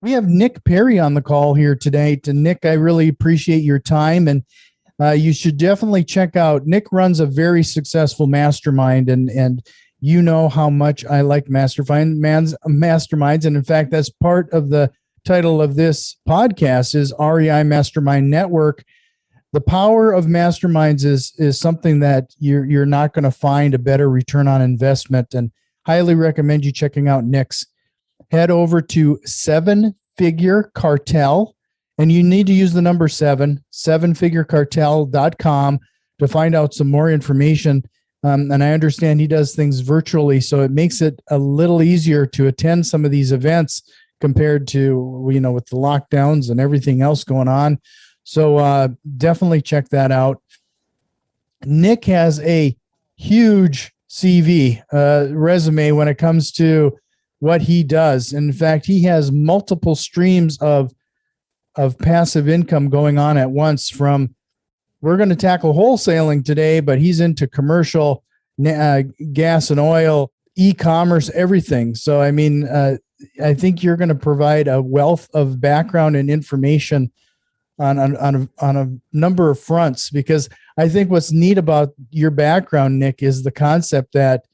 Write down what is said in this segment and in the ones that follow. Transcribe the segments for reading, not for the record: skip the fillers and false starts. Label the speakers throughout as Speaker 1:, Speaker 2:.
Speaker 1: We have Nick Perry on the call here today. To Nick, I really appreciate your time, and you should definitely check out. Nick runs a very successful mastermind, and you know how much I like masterminds, and in fact, that's part of the title of this podcast is REI Mastermind Network. The power of masterminds is something that you're not going to find a better return on investment, and highly recommend you checking out Nick's. Head over to Figure Cartel, and you need to use the number 7figurecartel.com to find out some more information. And I understand he does things virtually, so it makes it a little easier to attend some of these events compared to, with the lockdowns and everything else going on. So definitely check that out. Nick has a huge CV resume when it comes to what he does. In fact, he has multiple streams of passive income going on at once. We're going to tackle wholesaling today, but he's into commercial, gas and oil, e-commerce, everything. So, I think you're going to provide a wealth of background and information on a number of fronts, because I think what's neat about your background, Nick, is the concept that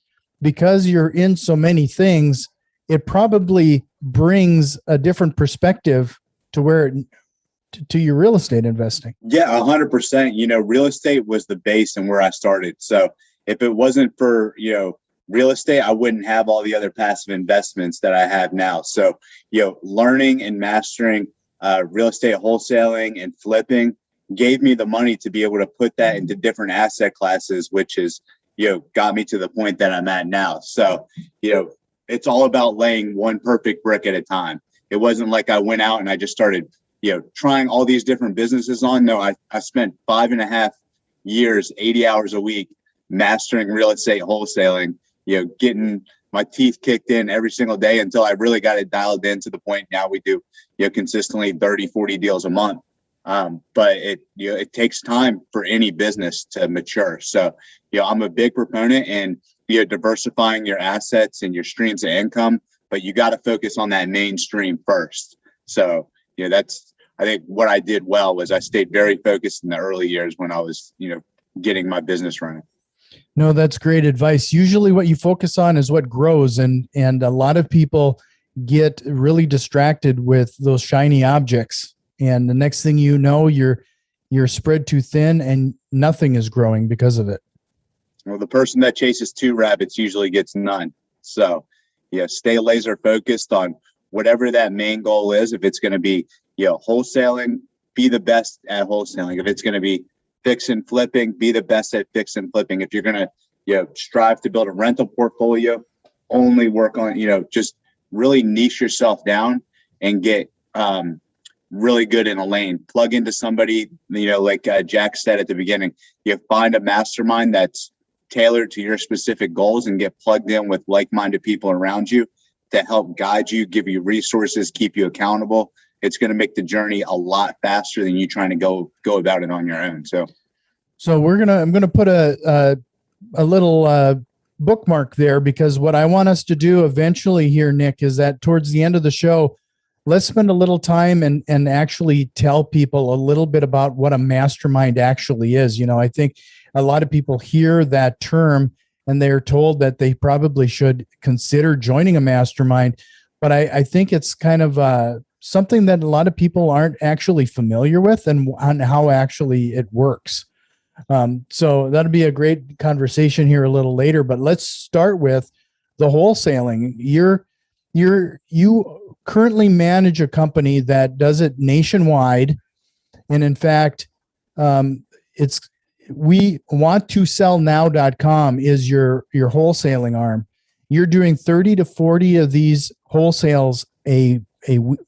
Speaker 1: because you're in so many things, it probably brings a different perspective to your real estate investing.
Speaker 2: Yeah, 100%. Real estate was the base and where I started. So if it wasn't for, real estate, I wouldn't have all the other passive investments that I have now. So, learning and mastering real estate wholesaling and flipping gave me the money to be able to put that into different asset classes, which is, got me to the point that I'm at now. So, it's all about laying one perfect brick at a time. It wasn't like I went out and I just started, trying all these different businesses on. No, I spent 5.5 years, 80 hours a week, mastering real estate wholesaling, getting my teeth kicked in every single day until I really got it dialed in to the point now we do, consistently 30, 40 deals a month. But it takes time for any business to mature. So, I'm a big proponent in, diversifying your assets and your streams of income, but you got to focus on that mainstream first. So, that's, I think what I did well was I stayed very focused in the early years when I was, getting my business running.
Speaker 1: No, that's great advice. Usually what you focus on is what grows, and a lot of people get really distracted with those shiny objects. And the next thing you know, you're spread too thin and nothing is growing because of it.
Speaker 2: Well, the person that chases 2 rabbits usually gets none. So, stay laser focused on whatever that main goal is. If it's going to be, wholesaling, be the best at wholesaling. If it's going to be fix and flipping, be the best at fix and flipping. If you're going to, strive to build a rental portfolio, only work on, just really niche yourself down and get really good in a lane. Plug into somebody, like Jack said at the beginning, you find a mastermind that's tailored to your specific goals and get plugged in with like-minded people around you to help guide you, give you resources, keep you accountable. It's going to make the journey a lot faster than you trying to go about it on your own. So
Speaker 1: I'm going to put a little bookmark there, because what I want us to do eventually here, Nick, is that towards the end of the show, let's spend a little time and actually tell people a little bit about what a mastermind actually is. I think a lot of people hear that term and they're told that they probably should consider joining a mastermind. But I think it's kind of something that a lot of people aren't actually familiar with and on how actually it works. So that'll be a great conversation here a little later, but let's start with the wholesaling. You currently manage a company that does it nationwide. And in fact, we want to sell now.com is your wholesaling arm. You're doing 30 to 40 of these wholesales a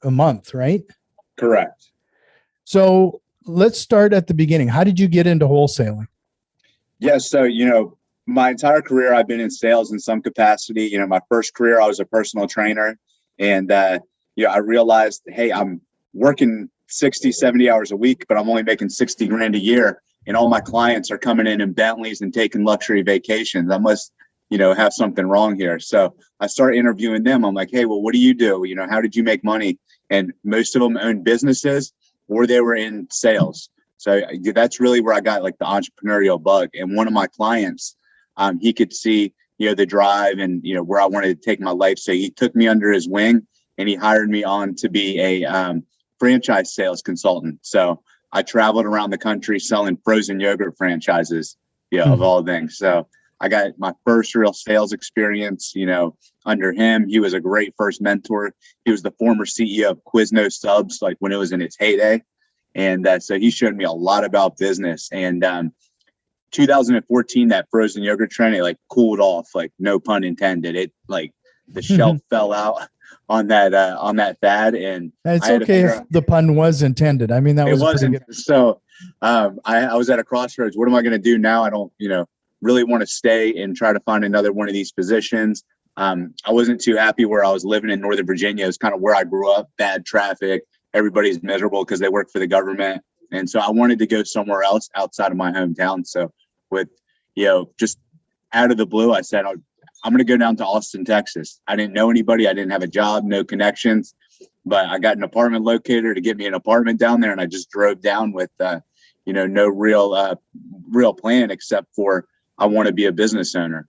Speaker 1: month, right?
Speaker 2: Correct.
Speaker 1: So let's start at the beginning. How did you get into wholesaling?
Speaker 2: Yeah. So, my entire career, I've been in sales in some capacity. My first career, I was a personal trainer, and, I realized, hey, I'm working 60, 70 hours a week, but I'm only making 60 grand a year. And all my clients are coming in Bentleys and taking luxury vacations. I must, have something wrong here. So I started interviewing them. I'm like, hey, well, what do you do? How did you make money, and most of them owned businesses or they were in sales. So that's really where I got like the entrepreneurial bug. And one of my clients, he could see, the drive and, where I wanted to take my life. So he took me under his wing and he hired me on to be a franchise sales consultant. So I traveled around the country selling frozen yogurt franchises, of all things. So I got my first real sales experience, under him. He was a great first mentor. He was the former CEO of Quiznos Subs, like when it was in its heyday. And so he showed me a lot about business. And 2014, that frozen yogurt trend, it like cooled off, like no pun intended. It like the shelf fell out on that fad. And
Speaker 1: it's okay if the pun was intended. I mean, that was pretty good.
Speaker 2: So I was at a crossroads. What am I going to do now? I don't, really want to stay and try to find another one of these positions. I wasn't too happy where I was living in Northern Virginia. It's kind of where I grew up, bad traffic. Everybody's miserable because they work for the government. And so I wanted to go somewhere else outside of my hometown. So with, just out of the blue, I said, I'm going to go down to Austin, Texas. I didn't know anybody. I didn't have a job, no connections, but I got an apartment locator to get me an apartment down there. And I just drove down with, no real plan except for I want to be a business owner.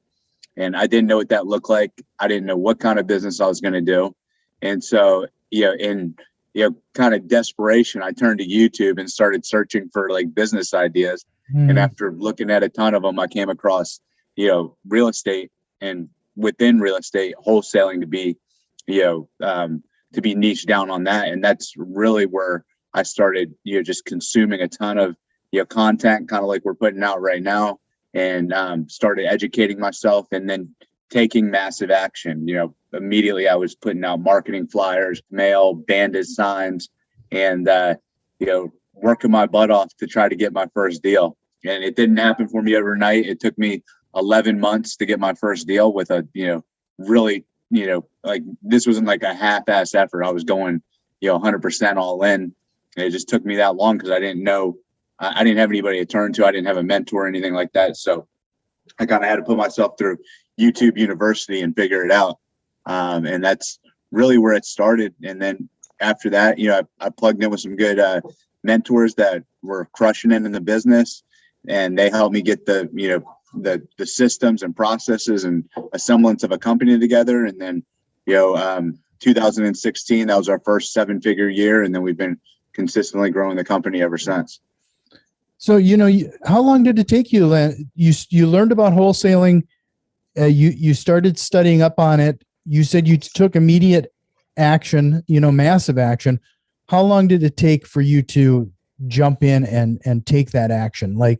Speaker 2: And I didn't know what that looked like. I didn't know what kind of business I was going to do. And so, in kind of desperation, I turned to YouTube and started searching for like business ideas. And after looking at a ton of them, I came across, real estate, and within real estate, wholesaling to be, to be niched down on that. And that's really where I started, just consuming a ton of, content, kind of like we're putting out right now, and started educating myself and then taking massive action. Immediately I was putting out marketing flyers, mail, banded signs, and, working my butt off to try to get my first deal. And it didn't happen for me overnight. It took me 11 months to get my first deal with a, really, like this wasn't like a half-ass effort. I was going, 100% all in. And it just took me that long because I didn't know, I didn't have anybody to turn to. I didn't have a mentor or anything like that. So I kind of had to put myself through YouTube University and figure it out. And that's really where it started. And then after that, I plugged in with some good mentors that were crushing it in the business, and they helped me get the systems and processes and a semblance of a company together. And then 2016, that was our first 7-figure year, and then we've been consistently growing the company ever since.
Speaker 1: So how long did it take you, Len? You learned about wholesaling, you started studying up on it. You said you took immediate action, massive action. How long did it take for you to jump in and take that action? Like,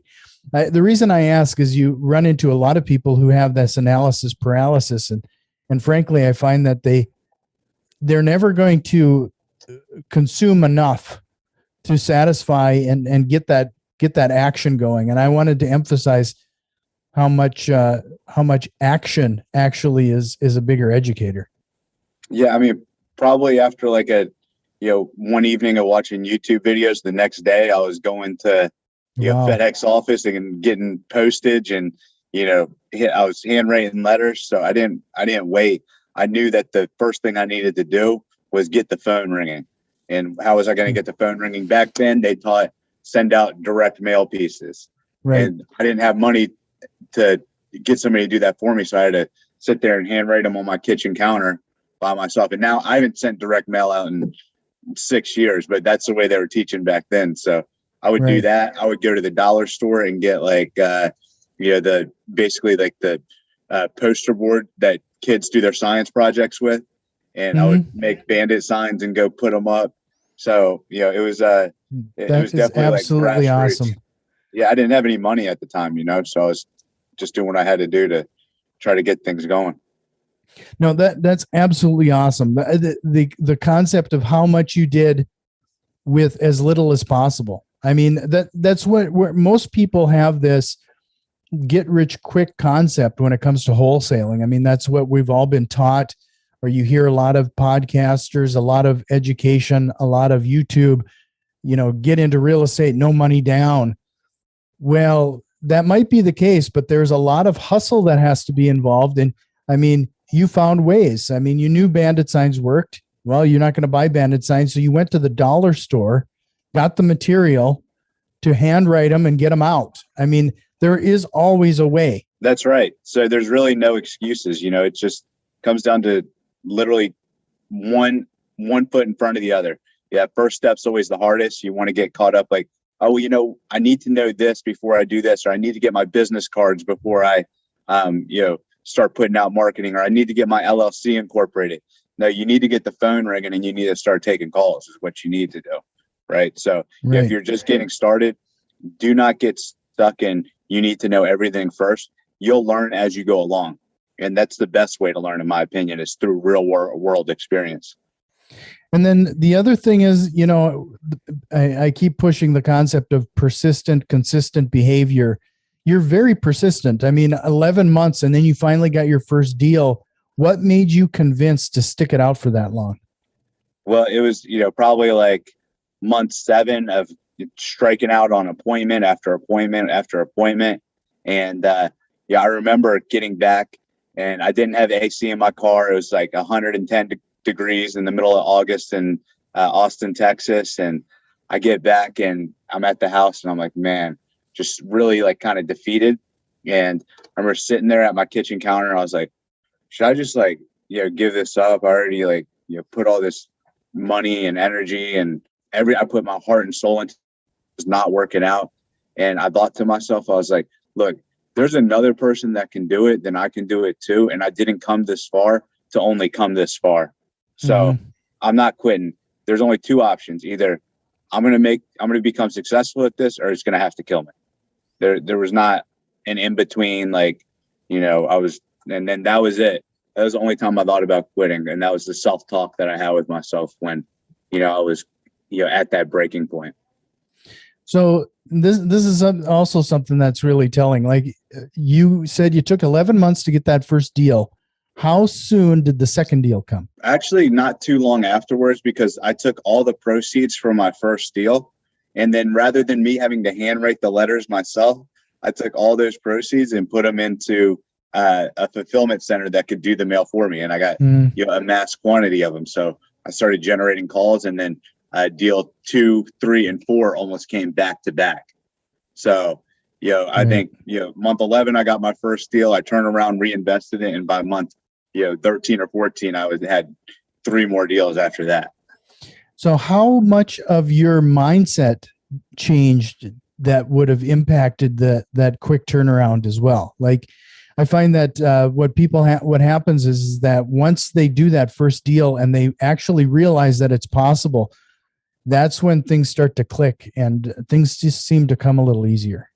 Speaker 1: the reason I ask is you run into a lot of people who have this analysis paralysis, and frankly, I find that they're never going to consume enough to satisfy and get that action going. And I wanted to emphasize how much action actually is a bigger educator.
Speaker 2: Yeah, I mean, probably after like one evening of watching YouTube videos, the next day I was going to FedEx office and getting postage, and I was handwriting letters. So I didn't wait. I knew that the first thing I needed to do was get the phone ringing. And how was I going to get the phone ringing? Back then they taught send out direct mail pieces. Right. And I didn't have money to get somebody to do that for me. So I had to sit there and handwrite them on my kitchen counter by myself. And now I haven't sent direct mail out in 6 years, but that's the way they were teaching back then. So I would do that. I would go to the dollar store and get like, the poster board that kids do their science projects with. And I would make bandit signs and go put them up. So, it was, it was definitely
Speaker 1: absolutely
Speaker 2: like
Speaker 1: awesome.
Speaker 2: Yeah. I didn't have any money at the time, so I was just doing what I had to do to try to get things going.
Speaker 1: No, that's absolutely awesome. The concept of how much you did with as little as possible. I mean, that's where most people have this get rich quick concept when it comes to wholesaling. I mean, that's what we've all been taught, or you hear a lot of podcasters, a lot of education, a lot of YouTube, get into real estate, no money down. Well, that might be the case, but there's a lot of hustle that has to be involved. And I mean, you found ways. I mean, you knew bandit signs worked. Well, you're not going to buy bandit signs. So you went to the dollar store, got the material to handwrite them and get them out. I mean, there is always a way.
Speaker 2: That's right. So there's really no excuses. It just comes down to literally one foot in front of the other. Yeah, first step's always the hardest. You want to get caught up like, oh, I need to know this before I do this, or I need to get my business cards before I, start putting out marketing, or I need to get my LLC incorporated. No, you need to get the phone ringing and you need to start taking calls is what you need to do. Right. So if you're just getting started, do not get stuck in, you need to know everything first. You'll learn as you go along. And that's the best way to learn, in my opinion, is through real world experience.
Speaker 1: And then the other thing is, I keep pushing the concept of persistent, consistent behavior. You're very persistent. I mean, 11 months and then you finally got your first deal. What made you convinced to stick it out for that long?
Speaker 2: Well, it was, probably like month 7 of striking out on appointment after appointment after appointment. And I remember getting back and I didn't have AC in my car. It was like 110 degrees in the middle of August in Austin, Texas. And I get back and I'm at the house and I'm like, man, just really like kind of defeated. And I remember sitting there at my kitchen counter and I was like, should I just give this up? I already put all this money and energy and I put my heart and soul into it's not working out. And I thought to myself, I was like, look, there's another person that can do it, then I can do it too. And I didn't come this far to only come this far. So I'm not quitting. There's only 2 options. Either I'm going to become successful at this, or it's going to have to kill me. There was not an in between, and then that was it. That was the only time I thought about quitting. And that was the self-talk that I had with myself when, I was, at that breaking point.
Speaker 1: So this is also something that's really telling. Like you said, you took 11 months to get that first deal. How soon did the second deal come?
Speaker 2: Actually, not too long afterwards, because I took all the proceeds from my first deal. And then rather than me having to handwrite the letters myself, I took all those proceeds and put them into a fulfillment center that could do the mail for me. And I got a mass quantity of them. So I started generating calls, and then deal 2, 3, and 4 almost came back to back. So, I think, month 11, I got my first deal. I turned around, reinvested it. And by month, 13 or 14, I had 3 more deals after that.
Speaker 1: So how much of your mindset changed that would have impacted that quick turnaround as well? Like, I find that what happens is that once they do that first deal and they actually realize that it's possible, that's when things start to click and things just seem to come a little easier.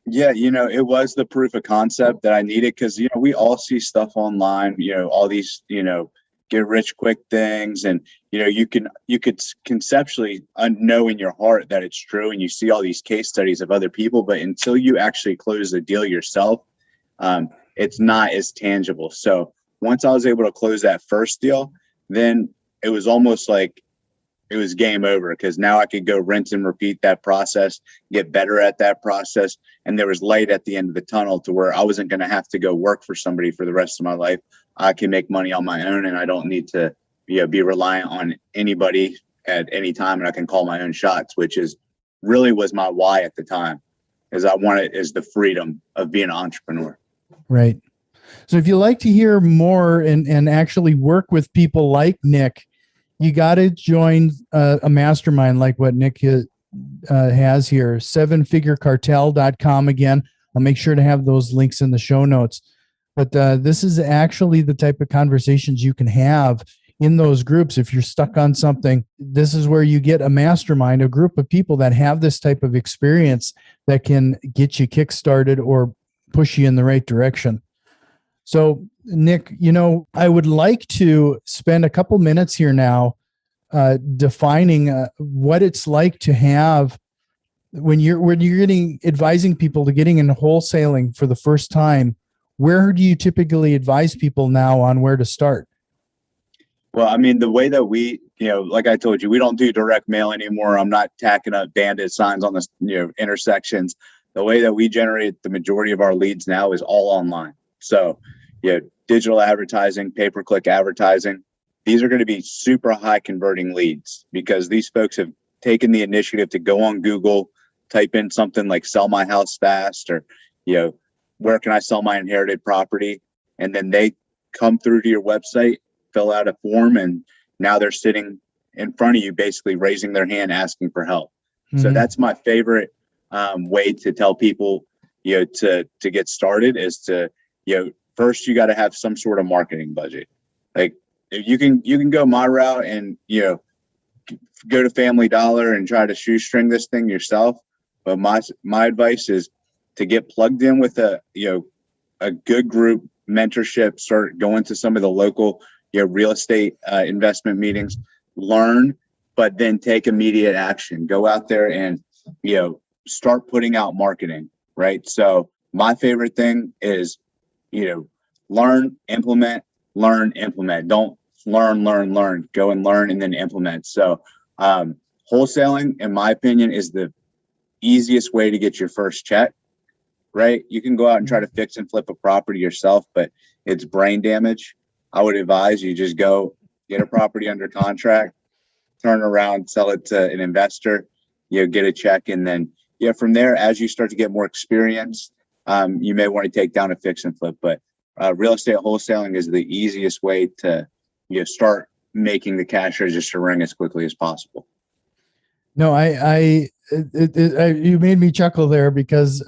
Speaker 2: Yeah, it was the proof of concept that I needed, because, we all see stuff online, all these, get rich quick things. And, you could conceptually know in your heart that it's true. And you see all these case studies of other people, but until you actually close the deal yourself, it's not as tangible. So once I was able to close that first deal, then it was almost like it was game over, because now I could go rinse and repeat that process, get better at that process. And there was light at the end of the tunnel to where I wasn't going to have to go work for somebody for the rest of my life. I can make money on my own, and I don't need to be reliant on anybody at any time. And I can call my own shots, which really was my why at the time, is I wanted is the freedom of being an entrepreneur.
Speaker 1: Right. So if you like to hear more and actually work with people like Nick, you got to join a mastermind like what Nick has here, 7figurecartel.com. Again, I'll make sure to have those links in the show notes. But this is actually the type of conversations you can have in those groups. If you're stuck on something, this is where you get a mastermind, a group of people that have this type of experience that can get you kickstarted or push you in the right direction. So, Nick, I would like to spend a couple minutes here now defining what it's like to have when you're advising people to getting into wholesaling for the first time. Where do you typically advise people now on where to start?
Speaker 2: Well, I mean, the way that we, like I told you, we don't do direct mail anymore. I'm not tacking up bandit signs on the intersections. The way that we generate the majority of our leads now is all online. So, digital advertising, pay-per-click advertising. these are going to be super high converting leads because these folks have taken the initiative to go on Google, type in something like sell my house fast or, where can I sell my inherited property? And then they come through to your website, fill out a form, and now they're sitting in front of you, basically raising their hand, asking for help. Mm-hmm. So that's my favorite way to tell people, to get started is to, first you got to have some sort of marketing budget. Like if you can go my route and, go to Family Dollar and try to shoestring this thing yourself. But my advice is to get plugged in with a good group mentorship, start going to some of the local, real estate investment meetings, learn, but then take immediate action. Go out there and, start putting out marketing, right? So my favorite thing is, learn, implement. Don't learn, go and learn and then implement. So wholesaling, in my opinion, is the easiest way to get your first check, right? You can go out and try to fix and flip a property yourself, but it's brain damage. I would advise you just go get a property under contract, turn around, sell it to an investor, get a check. And then, from there, as you start to get more experience, you may want to take down a fix and flip, but real estate wholesaling is the easiest way to, start making the cash register ring as quickly as possible.
Speaker 1: No, you made me chuckle there because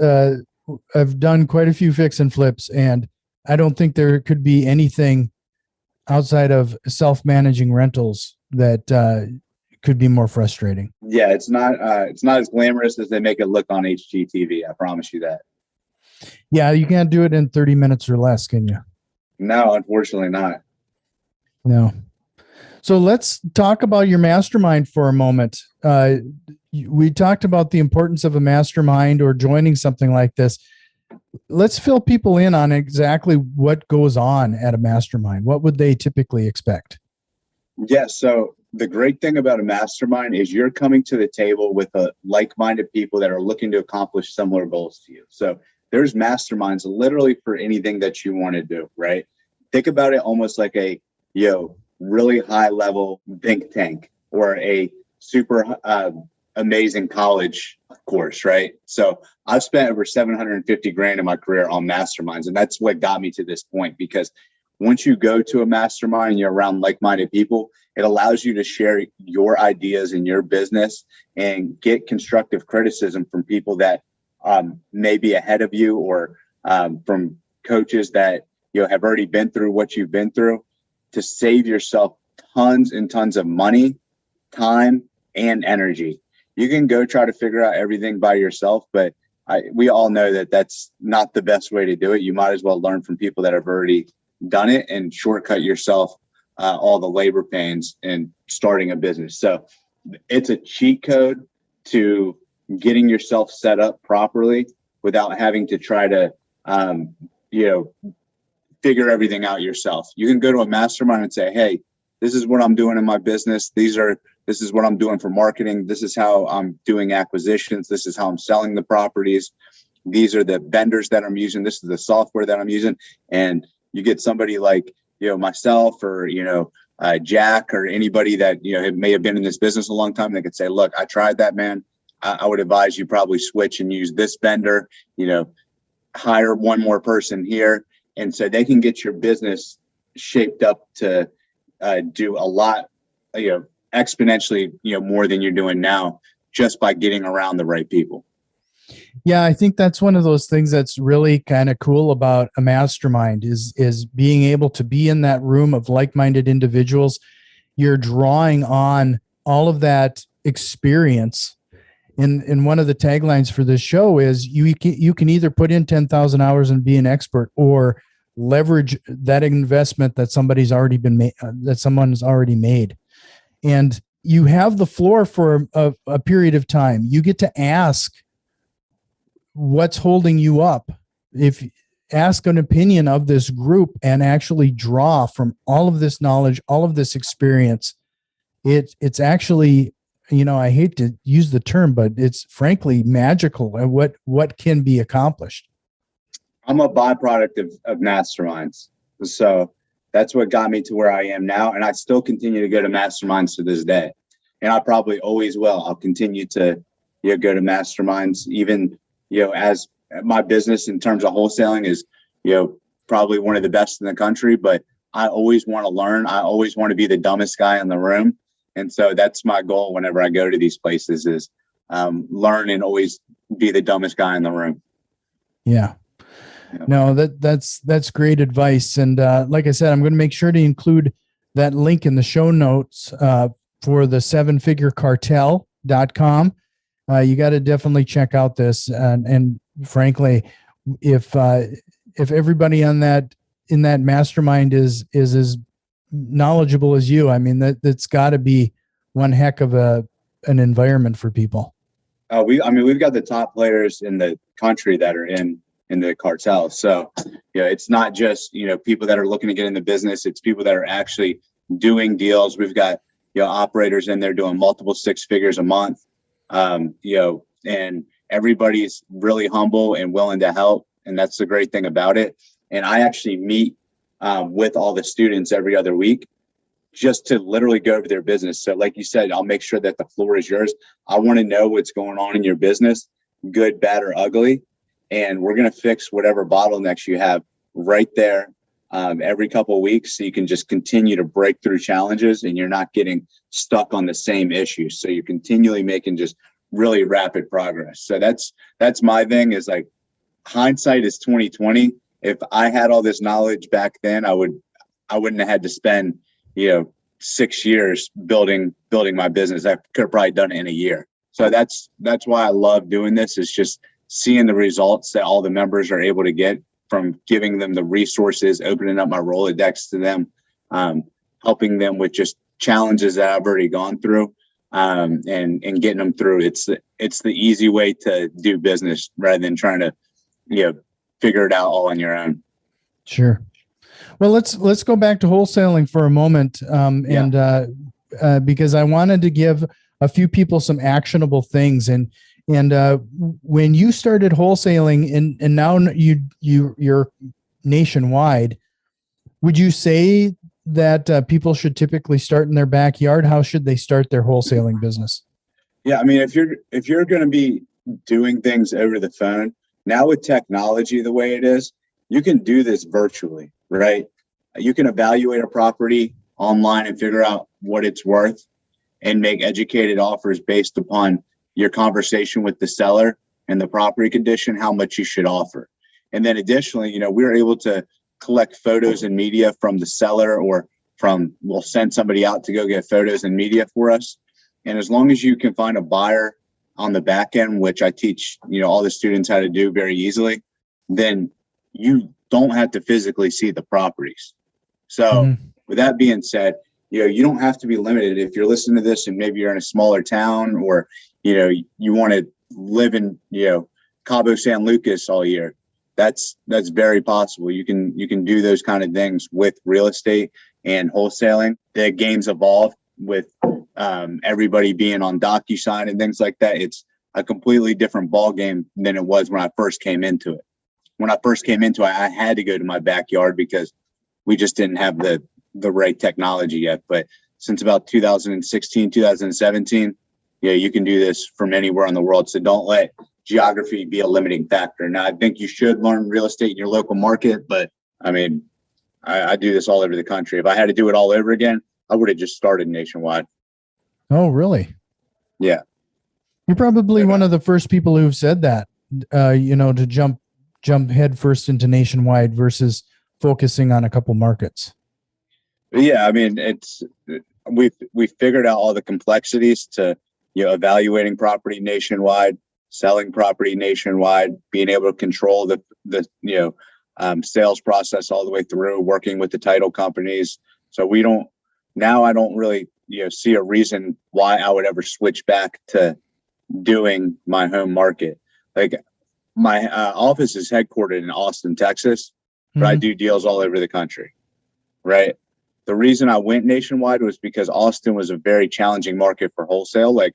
Speaker 1: I've done quite a few fix and flips, and I don't think there could be anything outside of self-managing rentals that could be more frustrating.
Speaker 2: Yeah, it's not as glamorous as they make it look on HGTV. I promise you that.
Speaker 1: Yeah, you can't do it in 30 minutes or less, can you?
Speaker 2: No, unfortunately not.
Speaker 1: No. So let's talk about your mastermind for a moment. We talked about the importance of a mastermind or joining something like this. Let's fill people in on exactly what goes on at a mastermind. What would they typically expect?
Speaker 2: Yeah, so the great thing about a mastermind is you're coming to the table with like-minded people that are looking to accomplish similar goals to you. So there's masterminds literally for anything that you want to do, right? Think about it almost like a, really high level think tank or a super amazing college course, right? So I've spent over 750 grand in my career on masterminds. And that's what got me to this point, because once you go to a mastermind and you're around like-minded people, it allows you to share your ideas in your business and get constructive criticism from people that may be ahead of you or from coaches that have already been through what you've been through, to save yourself tons and tons of money, time, and energy. You can go try to figure out everything by yourself, but we all know that that's not the best way to do it. You might as well learn from people that have already done it and shortcut yourself all the labor pains in starting a business. So it's a cheat code to getting yourself set up properly without having to try to, figure everything out yourself. You can go to a mastermind and say, hey, this is what I'm doing in my business. This is what I'm doing for marketing. This is how I'm doing acquisitions. This is how I'm selling the properties. These are the vendors that I'm using. This is the software that I'm using. And you get somebody like, myself or, Jack or anybody that, may have been in this business a long time. They could say, look, I tried that, man. I would advise you probably switch and use this vendor, hire one more person here. And so they can get your business shaped up to do a lot, exponentially, more than you're doing now just by getting around the right people.
Speaker 1: Yeah, I think that's one of those things that's really kind of cool about a mastermind is being able to be in that room of like-minded individuals. You're drawing on all of that experience. And one of the taglines for this show is you can either put in 10,000 hours and be an expert, or leverage that investment that somebody's already been made, that someone's already made. And you have the floor for a period of time. You get to ask what's holding you up. If ask an opinion of this group and actually draw from all of this knowledge, all of this experience, it's actually, I hate to use the term, but it's frankly magical at what can be accomplished.
Speaker 2: I'm a byproduct of masterminds. So, that's what got me to where I am now. And I still continue to go to masterminds to this day. And I probably always will. I'll continue to, go to masterminds, even, as my business in terms of wholesaling is, probably one of the best in the country, but I always want to learn. I always want to be the dumbest guy in the room. And so that's my goal whenever I go to these places is learn and always be the dumbest guy in the room.
Speaker 1: Yeah. No, that's great advice. And like I said, I'm going to make sure to include that link in the show notes for the sevenfigurecartel.com. You got to definitely check out this. And frankly, if everybody in that mastermind is as knowledgeable as you, I mean, that's got to be one heck of an environment for people.
Speaker 2: We've got the top players in the country that are in the cartel. So, it's not just, people that are looking to get in the business. It's people that are actually doing deals. We've got, operators in there doing multiple six figures a month, and everybody's really humble and willing to help. And that's the great thing about it. And I actually meet with all the students every other week just to literally go over their business. So like you said, I'll make sure that the floor is yours. I want to know what's going on in your business, good, bad, or ugly. And we're going to fix whatever bottlenecks you have right there every couple of weeks. So you can just continue to break through challenges and you're not getting stuck on the same issues. So you're continually making just really rapid progress. So that's my thing is like hindsight is 2020. If I had all this knowledge back then, I wouldn't have had to spend, 6 years building my business. I could have probably done it in a year. So that's why I love doing this is just seeing the results that all the members are able to get from giving them the resources, opening up my Rolodex to them, helping them with just challenges that I've already gone through, and getting them through. It's the easy way to do business rather than trying to, figure it out all on your own.
Speaker 1: Sure. Well, let's go back to wholesaling for a moment, because I wanted to give a few people some actionable things. And when you started wholesaling and now you're nationwide, would you say that people should typically start in their backyard? How should they start their wholesaling business?
Speaker 2: Yeah, I mean, if you're going to be doing things over the phone now with technology the way it is, you can do this virtually, right? You can evaluate a property online and figure out what it's worth and make educated offers based upon your conversation with the seller and the property condition, how much you should offer. And then additionally, we're able to collect photos and media from the seller or we'll send somebody out to go get photos and media for us. And as long as you can find a buyer on the back end, which I teach, all the students how to do very easily, then you don't have to physically see the properties. So with that being said, you don't have to be limited. If you're listening to this and maybe you're in a smaller town or, you want to live in, Cabo San Lucas all year, that's very possible. You can do those kind of things with real estate and wholesaling. The game's evolved with everybody being on DocuSign and things like that. It's a completely different ball game than it was when I first came into it. When I first came into it, I had to go to my backyard because we just didn't have the right technology yet. But since about 2016, 2017, you can do this from anywhere in the world. So don't let geography be a limiting factor. Now, I think you should learn real estate in your local market, but I mean, I do this all over the country. If I had to do it all over again, I would have just started nationwide.
Speaker 1: Oh, really?
Speaker 2: Yeah.
Speaker 1: You're probably one of the first people who've said that, to jump head first into nationwide versus focusing on a couple markets.
Speaker 2: Yeah. I mean, we figured out all the complexities to, evaluating property nationwide, selling property nationwide, being able to control the sales process all the way through, working with the title companies. So I don't really, see a reason why I would ever switch back to doing my home market. Like my office is headquartered in Austin, Texas, but I do deals all over the country, right? The reason I went nationwide was because Austin was a very challenging market for wholesale. Like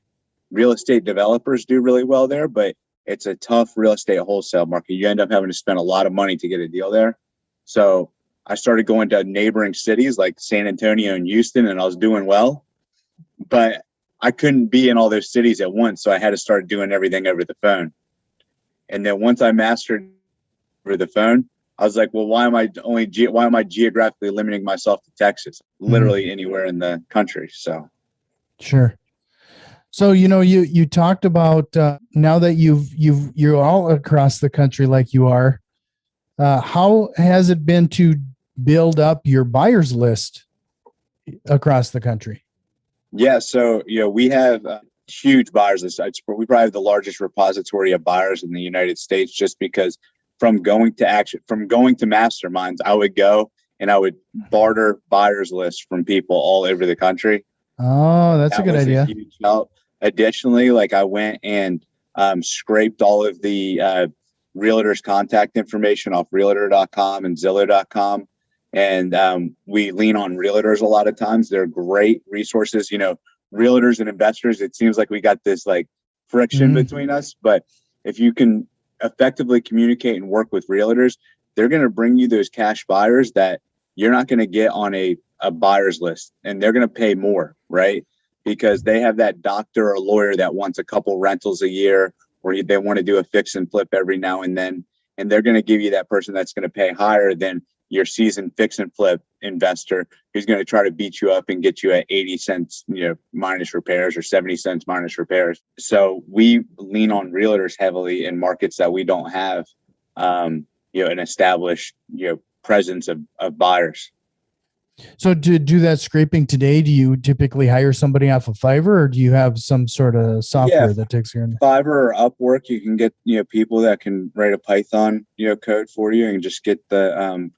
Speaker 2: real estate developers do really well there, but it's a tough real estate wholesale market. You end up having to spend a lot of money to get a deal there. So I started going to neighboring cities like San Antonio and Houston, and I was doing well, but I couldn't be in all those cities at once. So I had to start doing everything over the phone. And then once I mastered over the phone, I was like, well, why am I geographically limiting myself to Texas? Literally anywhere in the country. So
Speaker 1: Sure. So, you talked about now that you're all across the country like you are, how has it been to build up your buyers list across the country?
Speaker 2: yeah, so we have a huge buyers list. We probably have the largest repository of buyers in the United States, just because from going to masterminds, I would go and I would barter buyers lists from people all over the country.
Speaker 1: Oh, that's a good idea.
Speaker 2: Huge help. Additionally, like I went and scraped all of the realtors' contact information off realtor.com and Zillow.com. And we lean on realtors a lot of times. They're great resources. Realtors and investors, it seems like we got this like friction between us. But if you can effectively communicate and work with realtors, they're going to bring you those cash buyers that you're not going to get on a buyer's list, and they're going to pay more, right? Because they have that doctor or lawyer that wants a couple rentals a year, or they want to do a fix and flip every now and then. And they're going to give you that person that's going to pay higher than your seasoned fix and flip investor who's going to try to beat you up and get you at 80 cents, minus repairs, or 70 cents minus repairs. So we lean on realtors heavily in markets that we don't have, an established, presence of buyers.
Speaker 1: So to do that scraping today, do you typically hire somebody off of Fiverr, or do you have some sort of software that takes care of it?
Speaker 2: Fiverr or Upwork, you can get people that can write a Python code for you and just get them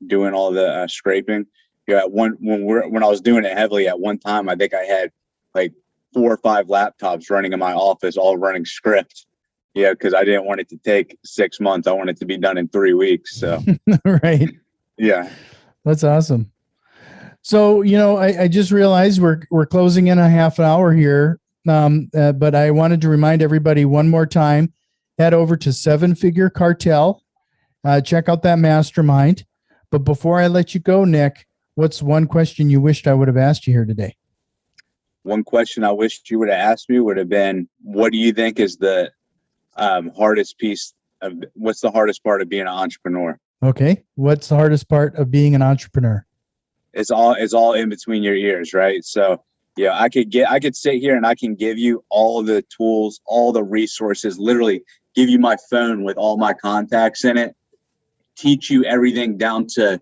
Speaker 2: doing all the scraping. When I was doing it heavily at one time, I think I had like 4 or 5 laptops running in my office, all running script. Because I didn't want it to take 6 months. I want it to be done in 3 weeks. So
Speaker 1: right.
Speaker 2: Yeah,
Speaker 1: that's awesome. So, I just realized we're closing in a half an hour here. But I wanted to remind everybody one more time, head over to 7-Figure Cartel, check out that mastermind. But before I let you go, Nick, what's one question you wished I would have asked you here today?
Speaker 2: One question I wished you would have asked me would have been, what do you think is the what's the hardest part of being an entrepreneur?
Speaker 1: Okay. What's the hardest part of being an entrepreneur?
Speaker 2: It's all in between your ears, right? So, I could sit here and I can give you all the tools, all the resources, literally give you my phone with all my contacts in it, teach you everything down to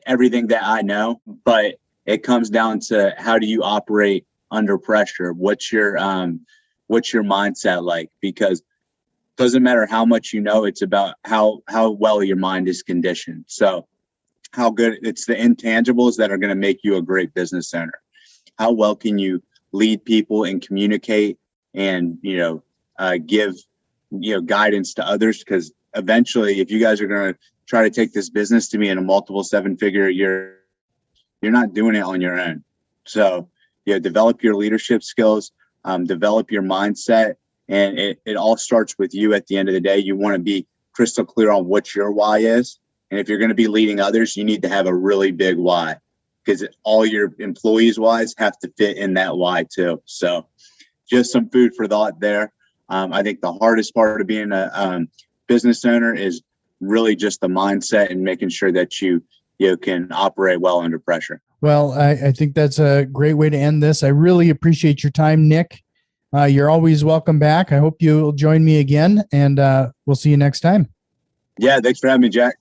Speaker 2: everything that I know. But it comes down to, how do you operate under pressure? What's your mindset like? Because it doesn't matter how much you know, it's about how well your mind is conditioned. So how good, it's the intangibles that are going to make you a great business owner. How well can you lead people and communicate and, give, guidance to others? Because eventually, if you guys are going to try to take this business to be in a multiple 7-figure a year, you're not doing it on your own. So, develop your leadership skills, develop your mindset, and it all starts with you. At the end of the day, you want to be crystal clear on what your why is. And if you're going to be leading others, you need to have a really big why, because all your employees' whys have to fit in that why too. So just some food for thought there. I think the hardest part of being a business owner is really just the mindset and making sure that you can operate well under pressure.
Speaker 1: Well, I think that's a great way to end this. I really appreciate your time, Nick. You're always welcome back. I hope you'll join me again, and we'll see you next time.
Speaker 2: Yeah, thanks for having me, Jack.